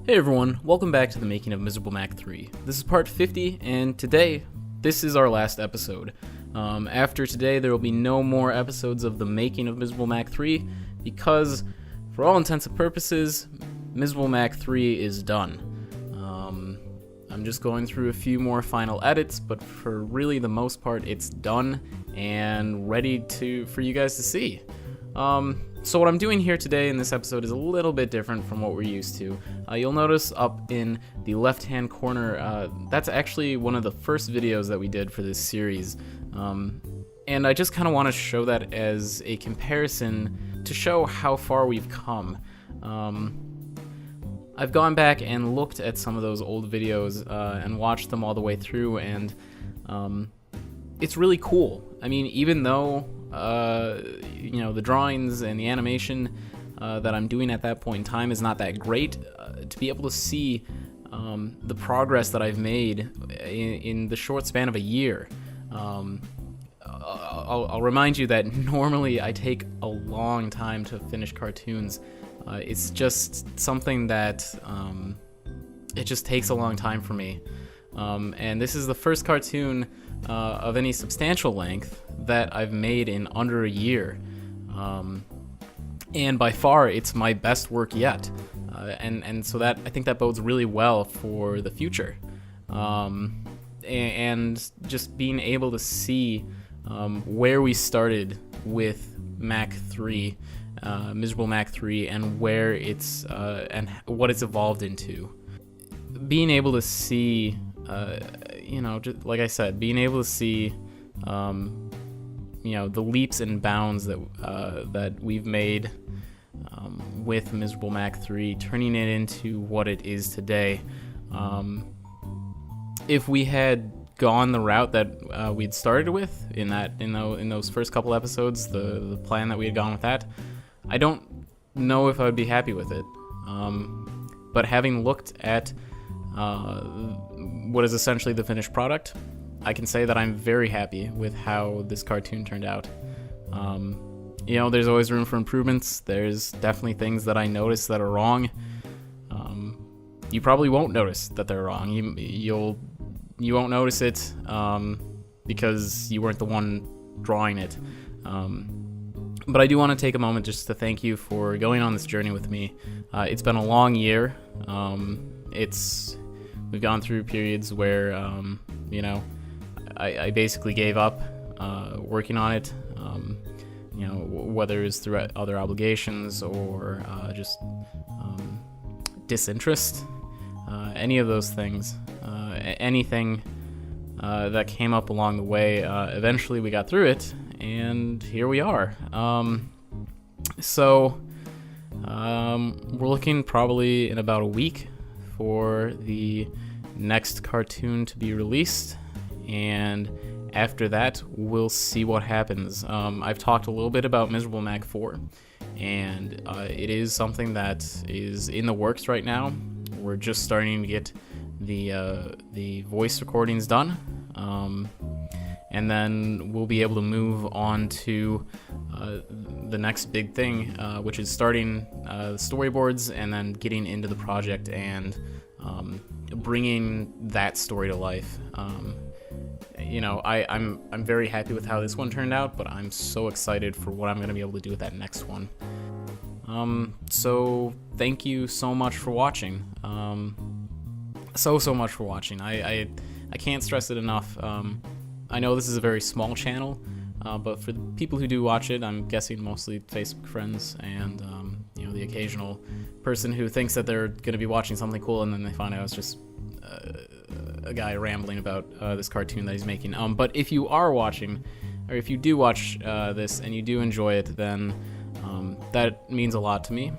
Hey everyone, welcome back to the making of MiserableMac 3. This is part 50, and today, this is our last episode. After today, there will be no more episodes of the making of MiserableMac 3, because, for all intents and purposes, MiserableMac 3 is done. I'm just going through a few more final edits, but for really the most part, it's done and ready for you guys to see. So what I'm doing here today in this episode is a little bit different from what we're used to. You'll notice up in the left-hand corner, that's actually one of the first videos that we did for this series. And I just kind of want to show that as a comparison to show how far we've come. I've gone back and looked at some of those old videos and watched them all the way through, and it's really cool. I mean, even though the drawings and the animation that I'm doing at that point in time is not that great, to be able to see the progress that I've made in the short span of a year. I'll remind you that normally I take a long time to finish cartoons. It's just something that it just takes a long time for me. And this is the first cartoon of any substantial length that I've made in under a year. And by far, it's my best work yet. And so that I think that bodes really well for the future. And just being able to see where we started with Mac 3, MiserableMac 3, and where it's and what it's evolved into. Being able to see, just like I said, being able to see, the leaps and bounds that we've made with MiserableMac 3, turning it into what it is today. If we had gone the route that we'd started with in those first couple episodes, the plan that we had gone with that, I don't know if I would be happy with it. But having looked at what is essentially the finished product, I can say that I'm very happy with how this cartoon turned out. There's always room for improvements. There's definitely things that I notice that are wrong. You probably won't notice that they're wrong. You won't notice it because you weren't the one drawing it. But I do want to take a moment just to thank you for going on this journey with me. It's been a long year. We've gone through periods where, I basically gave up working on it, whether it's through other obligations or just disinterest, any of those things, anything that came up along the way. Eventually we got through it, and here we are. So we're looking probably in about a week for the next cartoon to be released, and after that we'll see what happens. I've talked a little bit about MiserableMac 4, and it is something that is in the works right now. We're just starting to get the voice recordings done, and then we'll be able to move on to the next big thing, which is starting the storyboards and then getting into the project and bringing that story to life. I'm very happy with how this one turned out, but I'm so excited for what I'm going to be able to do with that next one. So thank you so much for watching. So much for watching. I can't stress it enough. I know this is a very small channel, but for the people who do watch it, I'm guessing mostly Facebook friends and the occasional person who thinks that they're going to be watching something cool and then they find out it's just a guy rambling about this cartoon that he's making. But if you are watching, or if you do watch this and you do enjoy it, then that means a lot to me.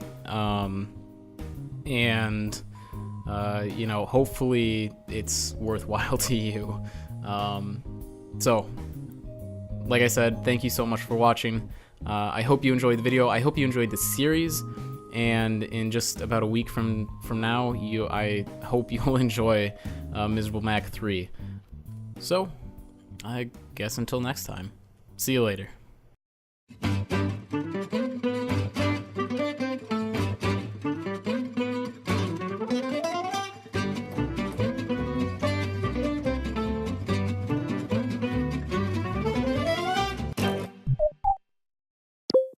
Hopefully it's worthwhile to you. So, like I said, thank you so much for watching. I hope you enjoyed the video. I hope you enjoyed the series. And in just about a week from now, I hope you'll enjoy MiserableMac 3. So, I guess until next time. See you later.